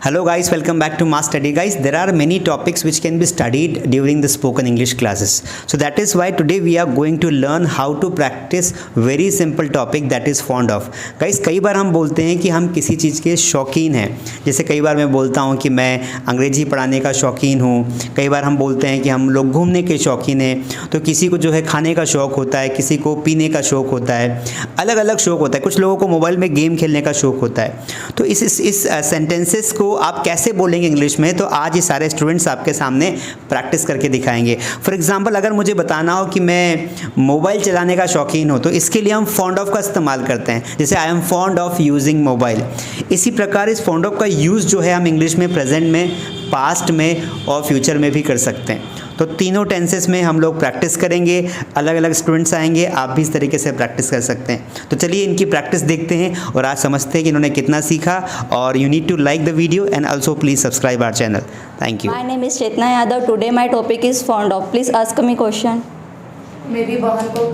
Hello guys, welcome back to Mass Study. Guys, there are many topics which can be studied during the spoken English classes. So that is why today we are going to learn how to practice very simple topic, that is fond of. Guys, कई बार हम बोलते हैं कि हम किसी चीज़ के शौकीन हैं. जैसे कई बार मैं बोलता हूँ कि मैं अंग्रेजी पढ़ाने का शौकीन हूँ. कई बार हम बोलते हैं कि हम लोग घूमने के शौकीन हैं. तो किसी को जो है खाने का शौक़ होता है, किसी को पीने का शौक़ होता है, अलग अलग शौक़ होता है. कुछ लोगों को मोबाइल में गेम खेलने का शौक़ होता है. तो इस सेंटेंसेस को आप कैसे बोलेंगे इंग्लिश में, तो आज ये सारे स्टूडेंट्स आपके सामने प्रैक्टिस करके दिखाएंगे. फॉर एग्जांपल, अगर मुझे बताना हो कि मैं मोबाइल चलाने का शौकीन हूँ, तो इसके लिए हम फॉन्ड ऑफ का इस्तेमाल करते हैं. जैसे I am fond of using mobile. इसी प्रकार इस फॉन्ड ऑफ का यूज़ जो है हम इंग्लिश में प्रेजेंट में, पास्ट में और फ्यूचर में भी कर सकते हैं. तो तीनों टेंसेस में हम लोग प्रैक्टिस करेंगे. अलग अलग स्टूडेंट्स आएंगे, आप भी इस तरीके से प्रैक्टिस कर सकते हैं. तो चलिए इनकी प्रैक्टिस देखते हैं और आज समझते हैं कि इन्होंने कितना सीखा. और you need to like the video and also please subscribe our channel. Thank you. My name is Chetna Yadav. Today my topic is fond of. Please ask me question. मेरी बहन को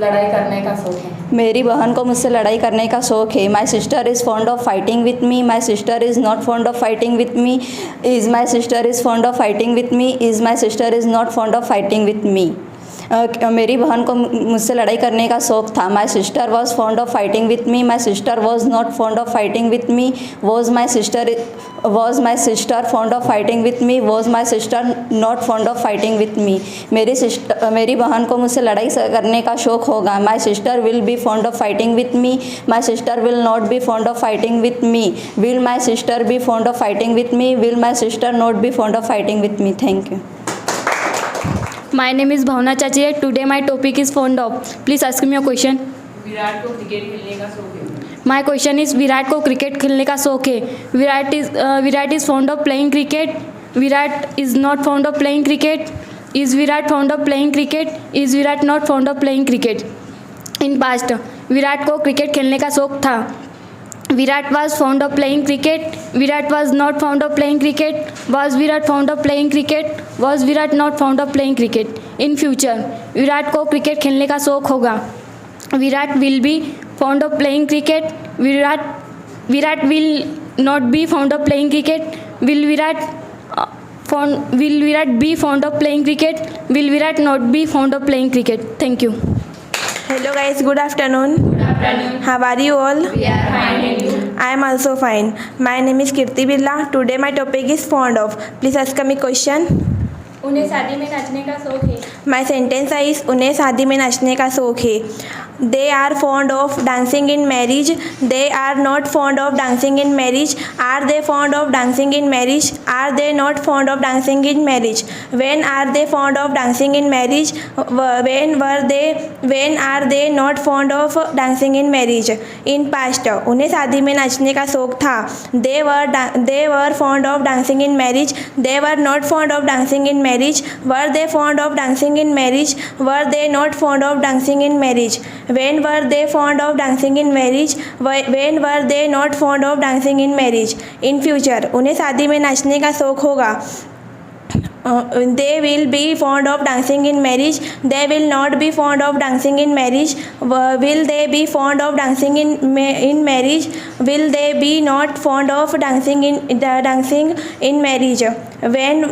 लड़ाई करने का शौक है. मेरी बहन को मुझसे लड़ाई करने का शौक है. My sister is fond of fighting with me. My sister is not fond of fighting with me. Is my sister is fond of fighting with me. Is my sister is not fond of fighting with me. मेरी बहन को मुझसे लड़ाई करने का शौक़ था. My sister was fond of fighting with me. My sister was not fond of fighting with me. Was my sister fond of fighting with me. Was my sister not fond of fighting with me. मेरी बहन को मुझसे लड़ाई करने का शौक़ होगा. My sister will be fond of fighting with me. My sister will not be fond of fighting with me. Will my sister B fond of fighting with me. Will my sister not be fond of fighting with me. Thank you. My name is Bhavna Chachi. Today my topic is fond of. Please ask me a question. Virat को cricket खेलने का शौक है. My question is Virat को cricket खेलने का शौक है. Virat is fond of playing cricket. Virat is not fond of playing cricket. Is Virat fond of playing cricket? Is Virat not fond of playing cricket? In past, Virat को क्रिकेट खेलने का शौक था. Virat was fond of playing cricket. Virat was not fond of playing cricket. Was Virat fond of playing cricket? Was Virat not fond of playing cricket? In future, Virat को cricket खेलने का शौक होगा. Virat will be fond of playing cricket. Virat will not be fond of playing cricket. Will Virat be fond of playing cricket? Will Virat not be fond of playing cricket? Thank you. Hello guys, good afternoon. Good afternoon. How are you all? We are fine and you? I am also fine. My name is Kirti Birla. Today my topic is fond of. Please ask me question. उन्हें शादी में नाचने का शौक है. My sentence is उन्हें शादी में नाचने का शौक है. They are fond of dancing in marriage. They are not fond of dancing in marriage. Are they fond of dancing in marriage? Are they not fond of dancing in marriage? When are they fond of dancing in marriage? When are they not fond of dancing in marriage? In past, उन्हें शादी में नाचने का शौक था. They were fond of dancing in marriage. They were not fond of dancing in marriage. Were they fond of dancing in marriage? Were they not fond of dancing in marriage? When were they fond of dancing in marriage? When were they not fond of dancing in marriage? In future, उन्हें शादी में नाचने का शौक होगा. They will be fond of dancing in marriage. They will not be fond of dancing in marriage. Will they be fond of dancing in marriage? Will they be not fond of dancing in marriage? When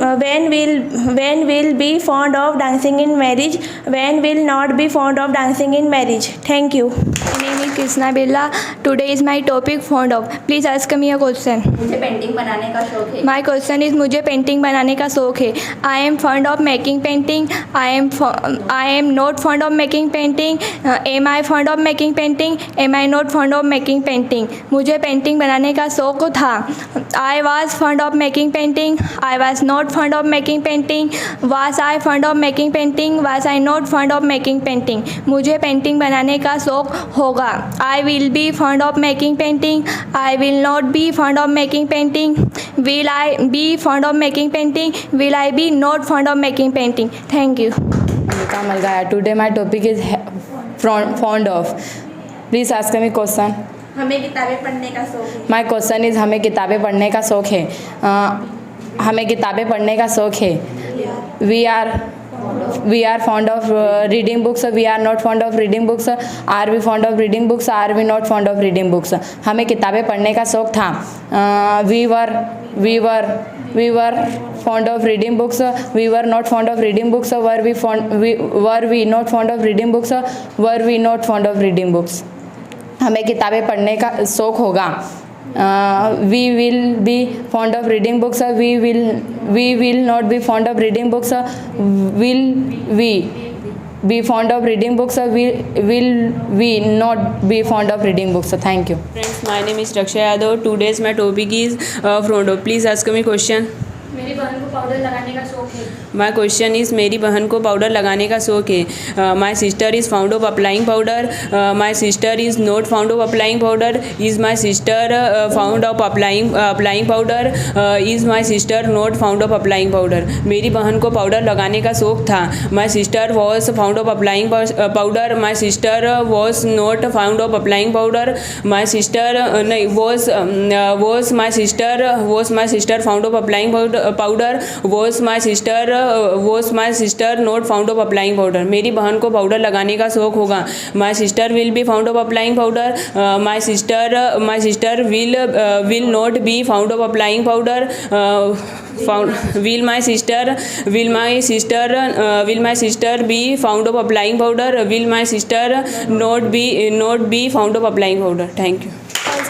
will be fond of dancing in marriage? When will not be fond of dancing in marriage? Thank you. My name is Krishna Birla. Today is my topic fond of. Please ask me a question. मुझे painting बनाने का शौक है. My question is मुझे painting बनाने का शौक है. I am fond of making painting. I am not fond of making painting. Am I fond of making painting? Am I not fond of making painting? मुझे पेंटिंग बनाने का शौक था. I was fond of making painting. I was not fond of making painting. Was I fond of making painting? Was I not fond of making painting? मुझे painting बनाने का शौक होगा. I will be fond of making painting. I will not be fond of making painting. Will I be fond of making painting? Will I be not fond of making painting? Thank you. Amrita Malgaya. Today my topic is fond of. Please ask me question. हमें किताबें पढ़ने का शौक है. My question is हमें किताबें पढ़ने का शौक है. हमें किताबें पढ़ने का शौक है. We are we are fond of reading books, we are not fond of reading books, are we fond of reading books, are we not fond of reading books. हमें किताबें पढ़ने का शौक था. We were fond of reading books, we were not fond of reading books, were we not fond of reading books, were we not fond of reading books. हमें किताबें पढ़ने का शौक होगा. We will be fond of reading books, we will not be fond of reading books, will we be fond of reading books, will we not be fond of reading books. Thank you. Friends, my name is Raksha Yadav. Today's my topic is fond of. Please ask me question. मेरी बहन को powder लगाने का शौक है. My question is मेरी बहन को पाउडर लगाने का शौक है. My sister is fond of applying powder. My sister is not fond of applying powder. Is my sister fond of applying powder? Is my sister not fond of applying powder? मेरी बहन को powder लगाने का शौक था. My sister was fond of applying powder. My sister was not fond of applying powder. My sister was my sister fond of applying powder. Was my sister not fond of applying powder. मेरी बहन को powder लगाने का शौक होगा. My sister will be fond of applying powder. My sister will not be fond of applying powder. Will my sister be fond of applying powder? Will my sister not be fond of applying powder? Thank you.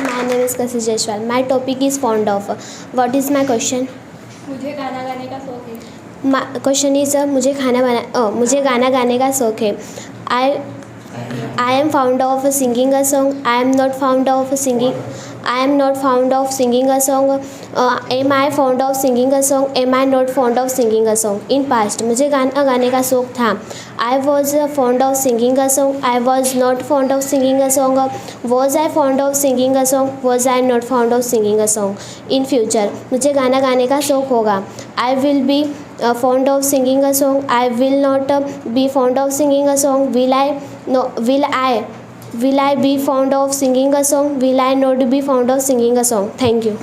My name is Kashish Jaiswal. My topic is fond of. What is my question? मुझे गाना गाने का शौक है. Question is मुझे गाना गाने का शौक है. I am fond of singing a song. I am not fond of singing a song. Am I fond of singing a song? Am I not fond of singing a song? In past मुझे गाना गाने का शौक था. I was fond of singing a song. I was not fond of singing a song. Was I fond of singing a song? Was I not fond of singing a song? In future मुझे गाना गाने का शौक होगा. I will be fond of singing a song. I will not be fond of singing a song. Will I be fond of singing a song? Will I not be fond of singing a song? Thank you.